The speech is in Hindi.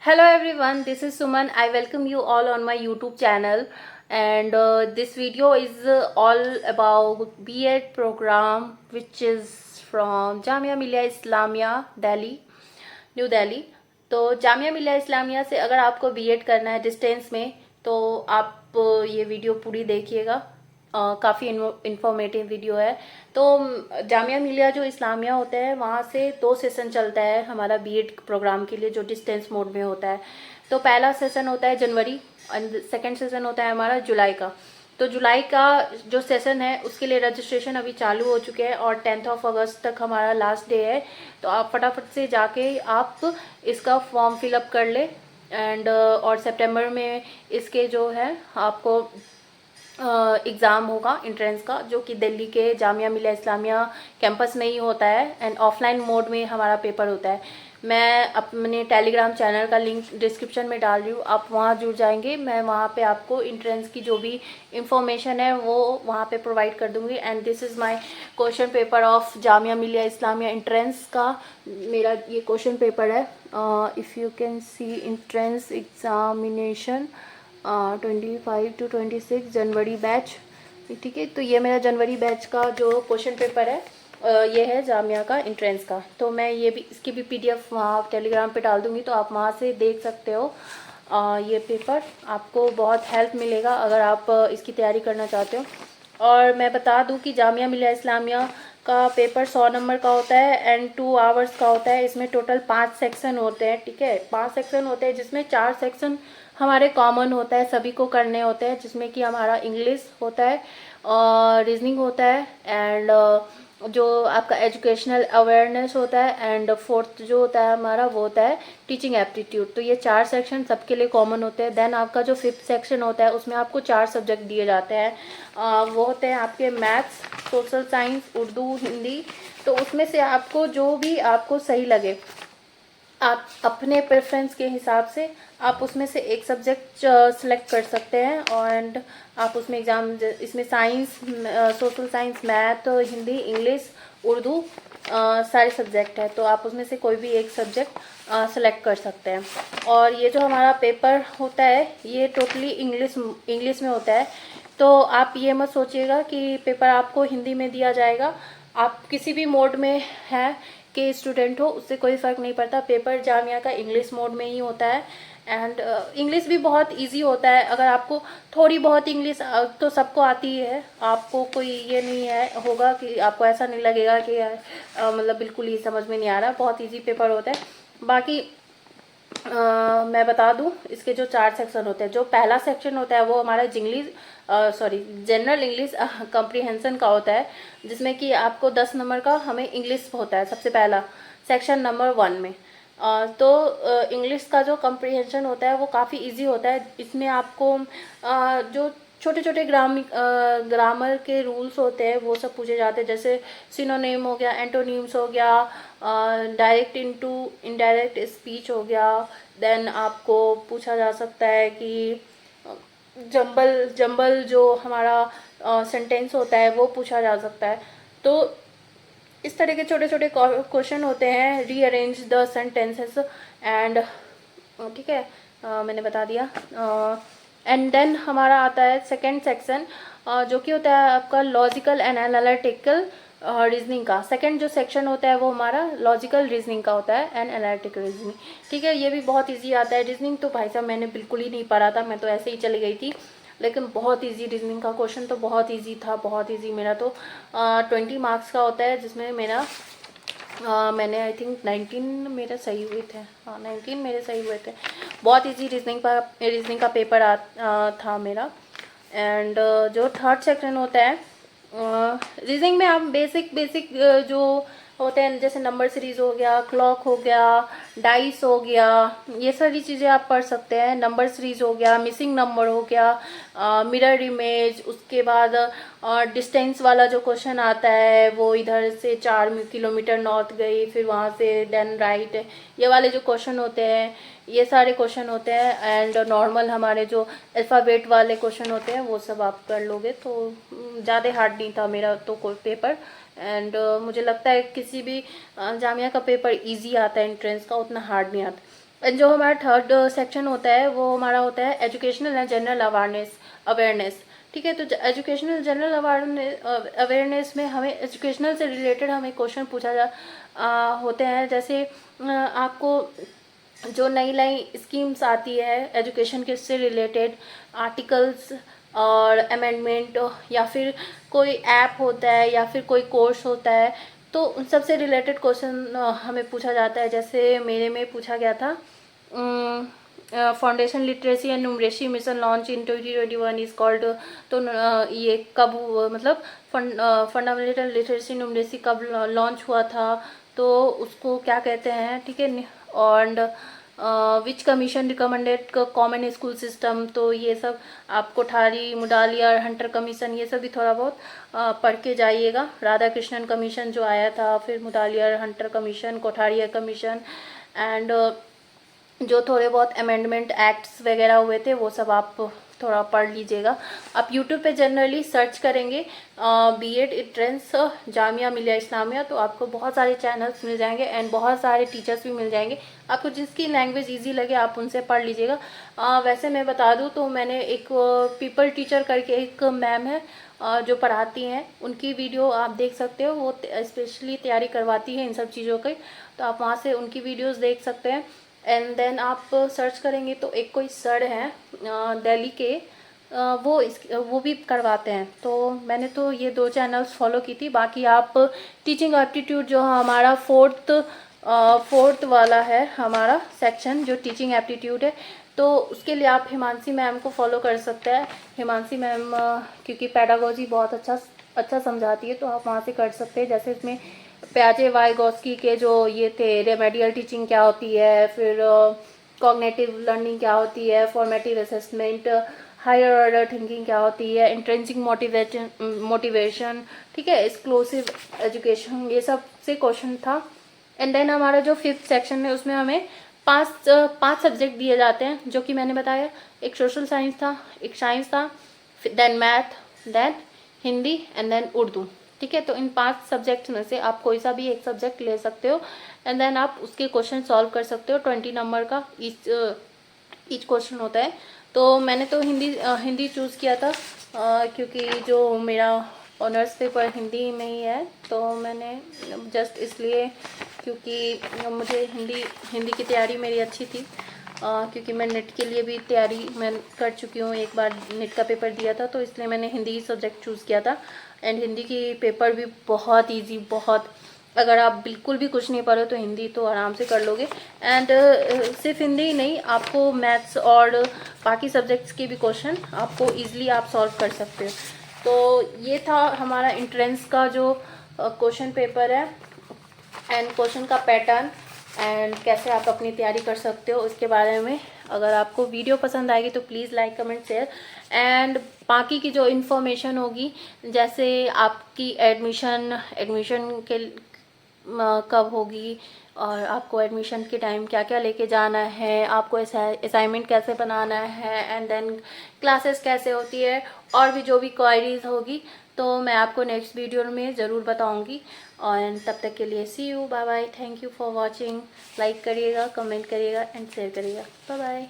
Hello everyone, this is Suman. I welcome you all on my YouTube channel, and this video is all about B.Ed program which is from Jamia Millia Islamia Delhi, new Delhi. तो जामिया मिलिया इस्लामिया से अगर आपको बीएड करना है डिस्टेंस में तो आप ये वीडियो पूरी देखिएगा। काफ़ी इन्फॉर्मेटिव वीडियो है। तो जामिया मिलिया जो इस्लामिया होता है वहाँ से 2 सेशन चलता है हमारा बीएड प्रोग्राम के लिए, जो डिस्टेंस मोड में होता है। तो पहला सेशन होता है जनवरी और सेकेंड सेशन होता है हमारा जुलाई का। तो जुलाई का जो सेशन है उसके लिए रजिस्ट्रेशन अभी चालू हो चुके हैं और 10 अगस्त तक हमारा लास्ट डे है। तो आप फटाफट से जाके आप इसका फॉर्म फिलअप कर ले एंड और सितंबर में इसके जो है आपको एग्ज़ाम होगा इंट्रेंस का, जो कि दिल्ली के जामिया मिलिया इस्लामिया कैंपस में ही होता है एंड ऑफलाइन मोड में हमारा पेपर होता है। मैं अपने टेलीग्राम चैनल का लिंक डिस्क्रिप्शन में डाल रही हूँ, आप वहाँ जुड़ जाएंगे। मैं वहाँ पे आपको इंट्रेंस की जो भी इंफॉर्मेशन है वो वहाँ पे प्रोवाइड कर दूँगी। And this is my question paper of Jamia Millia Islamia entrance का मेरा ये क्वेश्चन पेपर है। If you can see entrance examination 25 to 26 January batch, ठीक है। तो ये मेरा जनवरी बैच का जो क्वेश्चन पेपर है ये है जामिया का इंट्रेंस का। तो मैं ये भी इसकी भी पीडीएफ वहाँ टेलीग्राम पे डाल दूँगी, तो आप वहाँ से देख सकते हो। ये पेपर आपको बहुत हेल्प मिलेगा अगर आप इसकी तैयारी करना चाहते हो। और मैं बता दूं कि जामिया मिलिया इस्लामिया का पेपर 100 नंबर का होता है एंड 2 आवर्स का होता है। इसमें टोटल 5 सेक्शन होते हैं, ठीक है। 5 सेक्शन होते हैं जिसमें 4 सेक्शन हमारे कॉमन होता है, सभी को करने होते हैं, जिसमें कि हमारा इंग्लिश होता है और रीजनिंग होता है एंड जो आपका एजुकेशनल अवेयरनेस होता है एंड फोर्थ जो होता है हमारा वो होता है टीचिंग एप्टीट्यूड। तो ये 4 सेक्शन सबके लिए कॉमन होते हैं। देन आपका जो 5th सेक्शन होता है उसमें आपको 4 सब्जेक्ट दिए जाते हैं। वो होते हैं आपके maths, social science, Urdu, Hindi. तो उसमें से आपको जो भी आपको सही लगे आप अपने प्रेफरेंस के हिसाब से आप उसमें से एक सब्जेक्ट सेलेक्ट कर सकते हैं एंड आप उसमें एग्ज़ाम, इसमें science, social science, math, Hindi, English, Urdu सारे सब्जेक्ट है। तो आप उसमें से कोई भी एक सब्जेक्ट सेलेक्ट कर सकते हैं। और ये जो हमारा पेपर होता है ये टोटली इंग्लिश में होता है। तो आप ये मत सोचिएगा कि पेपर आपको हिंदी में दिया जाएगा। आप किसी भी मोड में है के स्टूडेंट हो उससे कोई फ़र्क नहीं पड़ता, पेपर जामिया का इंग्लिश मोड में ही होता है। एंड इंग्लिश भी बहुत इजी होता है। अगर आपको थोड़ी बहुत इंग्लिश तो सबको आती ही है, आपको कोई ये नहीं है होगा कि आपको ऐसा नहीं लगेगा कि मतलब बिल्कुल ही समझ में नहीं आ रहा। बहुत इजी पेपर होता है। बाकी मैं बता दूं इसके जो 4 सेक्शन होते हैं। जो पहला सेक्शन होता है वो हमारा जनरल इंग्लिश कॉम्प्रिहेंशन का होता है, जिसमें कि आपको 10 नंबर का हमें इंग्लिश होता है सबसे पहला सेक्शन नंबर 1 में। तो इंग्लिश का जो कॉम्प्रिहेंशन होता है वो काफ़ी इजी होता है। इसमें आपको जो छोटे छोटे ग्रामर के रूल्स होते हैं वो सब पूछे जाते हैं, जैसे सिनोनिम हो गया, एंटोनिम्स हो गया, डायरेक्ट इनटू इनडायरेक्ट स्पीच हो गया। देन आपको पूछा जा सकता है कि जंबल जो हमारा सेंटेंस होता है वो पूछा जा सकता है। तो इस तरह के छोटे छोटे क्वेश्चन होते हैं। रीअरेंज द सेंटेंसेस एंड, ठीक है, मैंने बता दिया। एंड देन हमारा आता है सेकंड सेक्शन जो कि होता है आपका लॉजिकल एंड एनालिटिकल रीजनिंग का। सेकंड जो सेक्शन होता है वो हमारा लॉजिकल रीजनिंग का होता है एंड एनालिटिकल रीजनिंग, ठीक है। ये भी बहुत इजी आता है। रीजनिंग तो भाई साहब मैंने बिल्कुल ही नहीं पढ़ा था, मैं तो ऐसे ही चली गई थी, लेकिन बहुत इजी रीजनिंग का क्वेश्चन तो बहुत इजी था, बहुत इजी। मेरा तो 20 मार्क्स का होता है जिसमें मेरा मैंने आई थिंक 19 मेरे सही हुए थे, हाँ 19 मेरे सही हुए थे। बहुत इजी रीजनिंग का पेपर था मेरा। एंड जो थर्ड सेक्शन होता है रीजनिंग में आप बेसिक जो होते हैं जैसे नंबर सीरीज हो गया, क्लॉक हो गया, डाइस हो गया, ये सारी चीज़ें आप पढ़ सकते हैं। नंबर सीरीज हो गया, मिसिंग नंबर हो गया, मिरर इमेज, उसके बाद डिस्टेंस वाला जो क्वेश्चन आता है वो इधर से 4 किलोमीटर नॉर्थ गई फिर वहाँ से देन राइट, ये वाले जो क्वेश्चन होते हैं ये सारे क्वेश्चन होते हैं। एंड नॉर्मल हमारे जो अल्फ़ाबेट वाले क्वेश्चन होते हैं वो सब आप कर लोगे। तो ज़्यादा हार्ड नहीं था मेरा तो कोई पेपर। एंड मुझे लगता है किसी भी जामिया का पेपर इजी आता है, एंट्रेंस का उतना हार्ड नहीं आता। जो हमारा थर्ड सेक्शन होता है वो हमारा होता है एजुकेशनल एंड जनरल अवेयरनेस। ठीक है, तो एजुकेशनल जनरल अवेयरनेस में हमें एजुकेशनल से रिलेटेड हमें क्वेश्चन होते हैं। जैसे आपको जो नई नई स्कीम्स आती है एजुकेशन के से रिलेटेड, आर्टिकल्स और अमेंडमेंट, या फिर कोई ऐप होता है या फिर कोई कोर्स होता है, तो उन सब से रिलेटेड क्वेश्चन हमें पूछा जाता है। जैसे मेरे में पूछा गया था foundation literacy and numeracy mission launch in 2021 is called. तो ये कब मतलब फंडामेंटल लिटरेसी न्यूमरेसी कब लॉन्च हुआ था, तो उसको क्या कहते हैं, ठीक है। और which commission recommended common school system, तो ये सब आप कोठारी मुडालियर हंटर कमीशन ये सब भी थोड़ा बहुत पढ़ के जाइएगा। राधा कृष्णन कमीशन जो आया था, फिर Mudaliar Hunter commission, Kothari commission, and जो थोड़े बहुत अमेंडमेंट एक्ट्स वगैरह हुए थे वो सब आप थोड़ा पढ़ लीजिएगा। आप यूट्यूब पे जनरली सर्च करेंगे बीएड एंट्रेंस जामिया मिलिया इस्लामिया, तो आपको बहुत सारे चैनल्स मिल जाएंगे एंड बहुत सारे टीचर्स भी मिल जाएंगे। आपको जिसकी लैंग्वेज इजी लगे आप उनसे पढ़ लीजिएगा। वैसे मैं बता दूं तो मैंने एक पीपल टीचर करके एक मैम है जो पढ़ाती हैं, उनकी वीडियो आप देख सकते हो। वो स्पेशली तैयारी करवाती है इन सब चीज़ों की, तो आप वहाँ से उनकी वीडियोज़ देख सकते हैं। एंड देन आप सर्च करेंगे तो एक कोई सर हैं दिल्ली के, वो भी करवाते हैं। तो मैंने तो ये 2 चैनल्स फॉलो की थी। बाकी आप टीचिंग एप्टीट्यूड जो हमारा फोर्थ वाला है हमारा सेक्शन जो टीचिंग एप्टीट्यूड है, तो उसके लिए आप हिमांशी मैम को फॉलो कर सकते हैं। हिमांशी मैम क्योंकि पेडागोजी बहुत अच्छा समझाती है, तो आप वहाँ से कर सकते हैं। जैसे इसमें प्याजे वाइगोस्की के जो ये थे, रेमेडियल टीचिंग क्या होती है, फिर कॉग्निटिव लर्निंग क्या होती है, formative assessment, higher order thinking क्या होती है, इंट्रेंसिक मोटिवेशन, ठीक है, एक्सक्लूसिव एजुकेशन, ये सब से क्वेश्चन था। एंड देन हमारा जो 5th सेक्शन है उसमें हमें पांच सब्जेक्ट दिए जाते हैं, जो कि मैंने बताया। एक सोशल साइंस था, एक साइंस था, then math, then Hindi and then Urdu. ठीक है, तो इन 5 सब्जेक्ट में से आप कोई सा भी एक सब्जेक्ट ले सकते हो एंड देन आप उसके क्वेश्चन सॉल्व कर सकते हो। 20 नंबर का ईच क्वेश्चन होता है। तो मैंने तो हिंदी चूज़ किया था क्योंकि जो मेरा ऑनर्स पेपर हिंदी में ही है, तो मैंने जस्ट इसलिए क्योंकि मुझे हिंदी की तैयारी मेरी अच्छी थी, क्योंकि मैं नेट के लिए भी तैयारी मैं कर चुकी हूँ, एक बार नेट का पेपर दिया था, तो इसलिए मैंने हिंदी सब्जेक्ट चूज़ किया था। एंड हिंदी की पेपर भी बहुत ईजी, बहुत, अगर आप बिल्कुल भी कुछ नहीं पढ़ो तो हिंदी तो आराम से कर लोगे। एंड सिर्फ हिंदी ही नहीं, आपको मैथ्स और बाकी सब्जेक्ट्स के भी क्वेश्चन आपको ईजिली आप सॉल्व कर सकते हो। तो ये था हमारा एंट्रेंस का जो क्वेश्चन पेपर है एंड क्वेश्चन का पैटर्न एंड कैसे आप अपनी तैयारी कर सकते हो उसके बारे में। अगर आपको वीडियो पसंद आएगी तो please like comment share. And बाकी की जो इन्फॉर्मेशन होगी, जैसे आपकी एडमिशन के कब होगी, और आपको एडमिशन के टाइम क्या क्या लेके जाना है, आपको असाइनमेंट कैसे बनाना है, एंड देन क्लासेस कैसे होती है, और भी जो भी क्वायरीज होगी तो मैं आपको नेक्स्ट वीडियो में ज़रूर बताऊंगी। और तब तक के लिए see you, bye bye, thank you for watching. Like करिएगा, कमेंट करिएगा एंड शेयर करिएगा। Bye bye.